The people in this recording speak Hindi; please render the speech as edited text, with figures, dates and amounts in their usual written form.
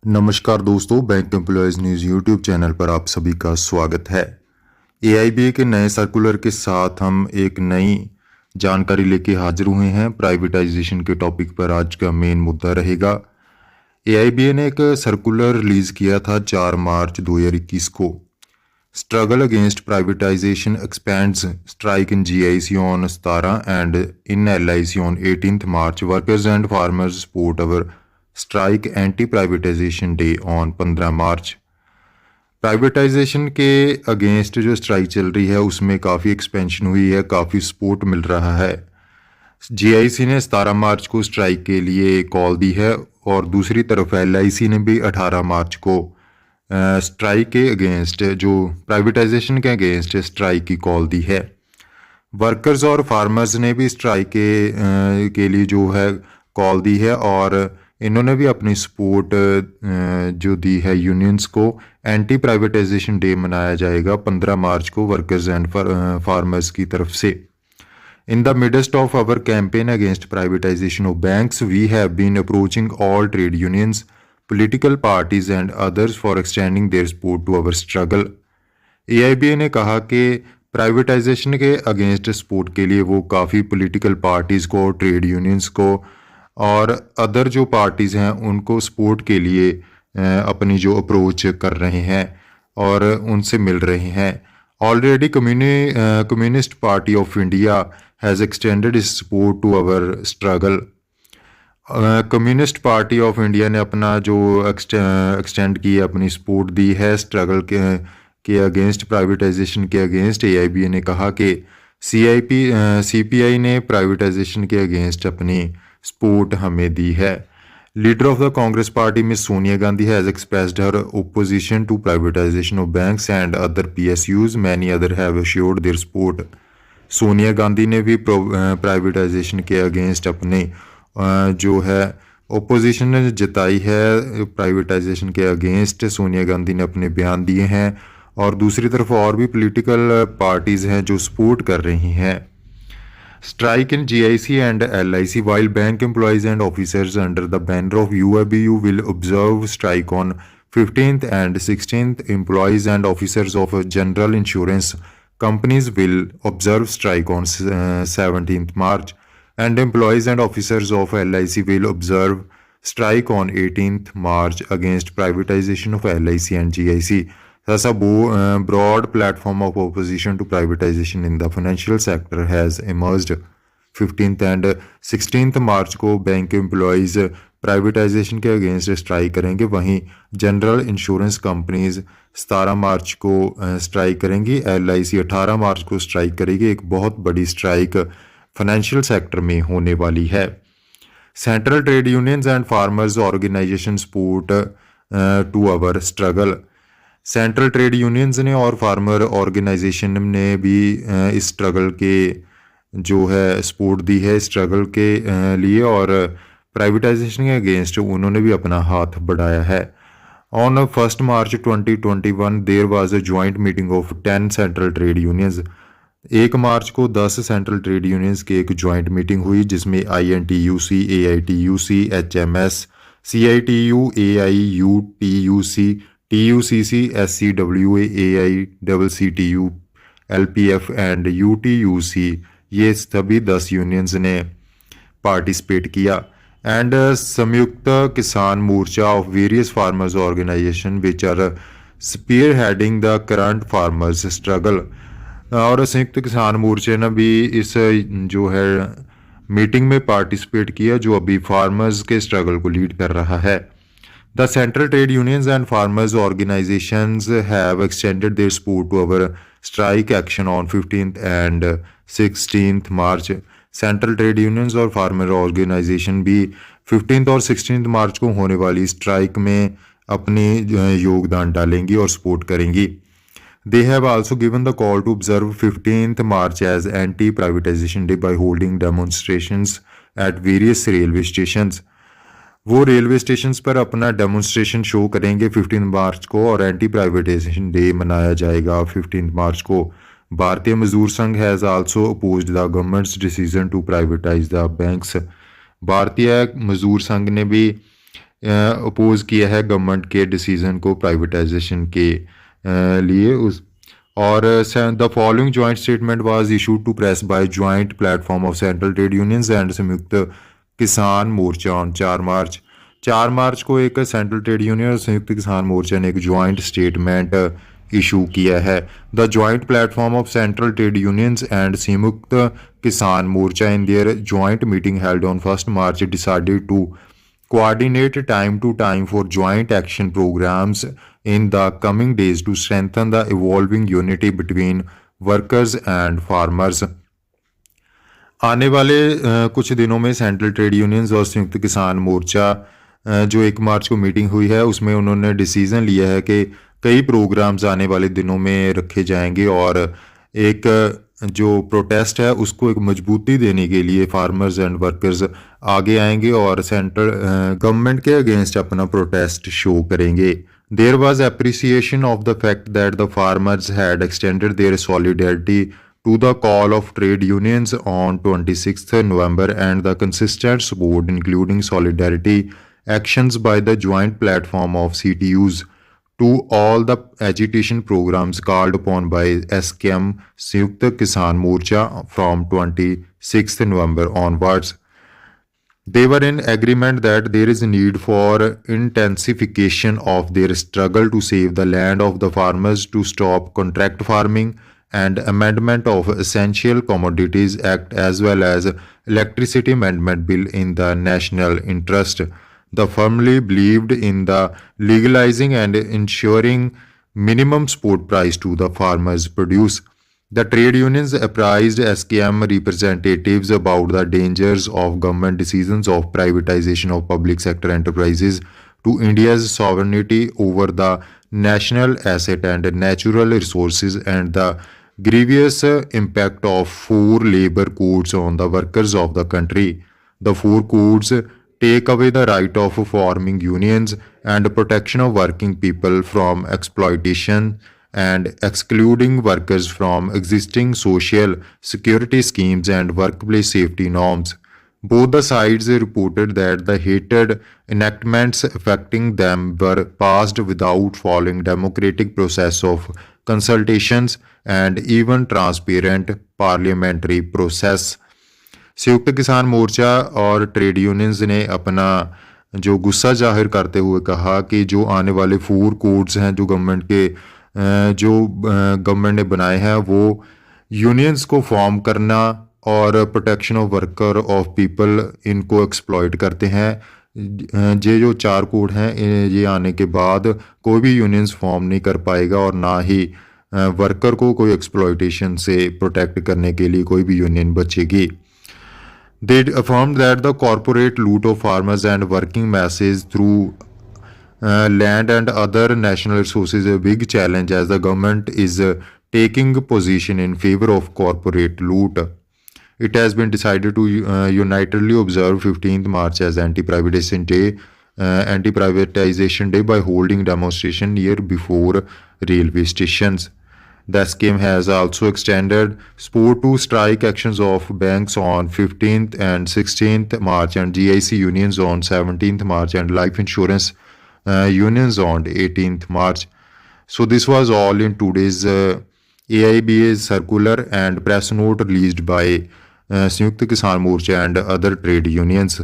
नमस्कार दोस्तों, bank employees news YouTube channel पर आप सभी का स्वागत है। एआईबीए के नए सर्कुलर के साथ हम एक नई जानकारी लेके हाजिर हुए हैं। प्राइवेटाइजेशन के टॉपिक पर आज का मेन मुद्दा रहेगा। एआईबीए ने एक सर्कुलर रिलीज़ किया था 4 मार्च 2021 को। Struggle against privatisation expends strike in GIC on 17 and in LIC on 18 March. Workers and farmers support our strike anti privatisation day on 15 March. Privatisation के अगेंस्ट जो स्ट्राइक चल रही है उसमें काफ़ी एक्सपेंशन हुई है, काफ़ी सपोर्ट मिल रहा है। जीआईसी ने 17 मार्च को स्ट्राइक के लिए कॉल दी है और दूसरी तरफ एलआईसी ने भी 18 मार्च को स्ट्राइक के अगेंस्ट, जो प्राइवेटाइजेशन के अगेंस्ट स्ट्राइक की कॉल दी है। वर्कर्स और फार्मर्स ने भी स्ट्राइक के लिए जो है कॉल दी है और इन्होंने भी अपनी सपोर्ट जो दी है यूनियंस को। एंटी प्राइवेटाइजेशन डे मनाया जाएगा 15 मार्च को वर्कर्स एंड फार्मर्स की तरफ से। In the midst of our campaign against privatisation of banks we have been approaching all trade unions, political parties and others for extending their support to our struggle. AIBA ने कहा कि प्राइवेटाइजेशन के अगेंस्ट सपोर्ट के लिए वो काफ़ी पॉलिटिकल पार्टीज़ को, ट्रेड यूनियंस को और अदर जो पार्टीज़ हैं उनको सपोर्ट के लिए अपनी जो अप्रोच कर रहे हैं और उनसे मिल रहे हैं। Already Communist Party of India has extended its support to our struggle. Communist Party of India ने अपना जो एक्सटेंड की अपनी सपोर्ट दी है स्ट्रगल के अगेंस्ट, प्राइवेटाइजेशन के अगेंस्ट। एआईबीए ने कहा कि सीपीआई ने प्राइवेटाइजेशन के अगेंस्ट अपनी सपोर्ट हमें दी है। Leader of the Congress party miss Sonia Gandhi has expressed her opposition to privatisation of banks and other PSUs, many other have assured their support. Sonia Gandhi ने भी प्राइवेटाइजेशन के अगेंस्ट अपने जो है ओपोजिशन जताई है प्राइवेटाइजेशन के अगेंस्ट। सोनिया गांधी ने अपने बयान दिए हैं और दूसरी तरफ और भी पॉलिटिकल पार्टीज़ हैं जो सपोर्ट कर रही हैं। Strike in GIC and LIC, while bank employees and officers under the banner of UABU will observe strike on 15th and 16th. Employees and officers of general insurance companies will observe strike on 17th March, and employees and officers of LIC will observe strike on 18th March against privatization of LIC and GIC. Thus, a broad platform of opposition to privatization in the financial sector has emerged। 15th and 16th मार्च को बैंक एम्प्लॉयज़ प्राइवेटाइजेशन के अगेंस्ट स्ट्राइक करेंगे, वहीं जनरल इंश्योरेंस कंपनीज 17 मार्च को स्ट्राइक करेंगी, एलआईसी 18 मार्च को स्ट्राइक करेगी। एक बहुत बड़ी स्ट्राइक फाइनेंशियल सेक्टर में होने वाली है। Central trade unions and farmers organisation support to our struggle. Central trade unions ने और फार्मर ऑर्गेनाइजेशन ने भी इस स्ट्रगल के जो है सपोर्ट दी है स्ट्रगल के लिए, और प्राइवेटाइजेशन के अगेंस्ट उन्होंने भी अपना हाथ बढ़ाया है। On 1 March 2021 there was a joint meeting of 10 central trade unions. 1 मार्च को 10 सेंट्रल ट्रेड यूनियंस की एक जॉइंट मीटिंग हुई जिसमें INTUC, AITUC, HMS, CITU, AIUTUC, TUCC, SCWA, AICCTU, LPF and UTUC, ये सभी 10 यूनियंस ने पार्टिसिपेट किया। एंड संयुक्त Kisan Morcha of various farmers organisation which are spearheading the current farmers struggle. और संयुक्त किसान मोर्चे ने भी इस जो है मीटिंग में पार्टिसिपेट किया जो अभी फार्मर्स के स्ट्रगल को लीड कर रहा है। The central trade unions and farmers organizations have extended their support to our strike action on 15th and 16th March. Central trade unions और फार्मर ऑर्गेनाइजेशन भी 15th और 16th मार्च को होने वाली स्ट्राइक में अपनी योगदान डालेंगी और सपोर्ट करेंगी। They have also given the call to observe 15th March as anti-privatization day by holding demonstrations at various railway stations. वो रेलवे स्टेशन पर अपना डेमोन्स्ट्रेशन शो करेंगे 15 मार्च को और एंटी प्राइवेटाइजेशन डे मनाया जाएगा 15 मार्च को। Bharatiya Mazdoor Sangh has also opposed the government's decision to privatise the banks. Bharatiya Mazdoor संघ ने भी अपोज किया है गवर्नमेंट के डिसीजन को प्राइवेटाइजेशन के लिए उस और the following joint statement was issued to press by joint platform of central trade unions and संयुक्त किसान मोर्चा ऑन 4 मार्च को एक सेंट्रल ट्रेड यूनियन और संयुक्त किसान मोर्चा ने एक जॉइंट स्टेटमेंट इशू किया है। The joint platform of central trade unions and संयुक्त Kisan Morcha in their joint meeting held on 1 March decided to coordinate time to time for joint action programs in the coming days to strengthen the evolving unity between workers and farmers. आने वाले कुछ दिनों में सेंट्रल ट्रेड यूनियंस और संयुक्त किसान मोर्चा जो 1 मार्च को मीटिंग हुई है उसमें उन्होंने डिसीजन लिया है कि कई प्रोग्राम्स आने वाले दिनों में रखे जाएंगे और एक जो प्रोटेस्ट है उसको एक मजबूती देने के लिए फार्मर्स एंड वर्कर्स आगे आएंगे और सेंट्रल गवर्नमेंट के अगेंस्ट अपना प्रोटेस्ट शो करेंगे। There was appreciation of the fact that the farmers had extended their solidarity to the call of trade unions on 26th November and the consistent support including solidarity actions by the joint platform of CTUs to all the agitation programs called upon by SKM Sanyukta Kisan Morcha from 26th November onwards. They were in agreement that there is a need for intensification of their struggle to save the land of the farmers, to stop contract farming and amendment of Essential Commodities Act as well as Electricity Amendment Bill in the national interest. The firmly believed in the legalizing and ensuring minimum support price to the farmers' produce. The trade unions apprised SKM representatives about the dangers of government decisions of privatization of public sector enterprises to India's sovereignty over the national asset and natural resources and the grievous impact of 4 labor codes on the workers of the country. The 4 codes take away the right of forming unions and protection of working people from exploitation and excluding workers from existing social security schemes and workplace safety norms. Both the sides reported that the hated enactments affecting them were passed without following democratic process of consultations and even transparent parliamentary process. संयुक्त किसान मोर्चा और ट्रेड यूनियंस ने अपना जो गुस्सा जाहिर करते हुए कहा कि जो आने वाले 4 कोड्स हैं जो गवर्नमेंट ने बनाए हैं वो यूनियंस को फॉर्म करना और protection of worker of people इनको एक्सप्लॉइट करते हैं। ये जो 4 कोड हैं ये आने के बाद कोई भी यूनियंस फॉर्म नहीं कर पाएगा और ना ही वर्कर को कोई एक्सप्लॉइटेशन से प्रोटेक्ट करने के लिए कोई भी यूनियन बचेगी। They affirmed that the corporate loot of farmers and working masses through land and other national resources is a big challenge as the government is taking position in favor of corporate loot. It has been decided to unitedly observe 15th March as anti-privatization day by holding demonstration near before railway stations. The scheme has also extended support to strike actions of banks on 15th and 16th March and GIC unions on 17th March and life insurance unions on 18th March. So this was all in today's AIBA's circular and press note released by Sanyukta Kisan Morcha and other trade unions.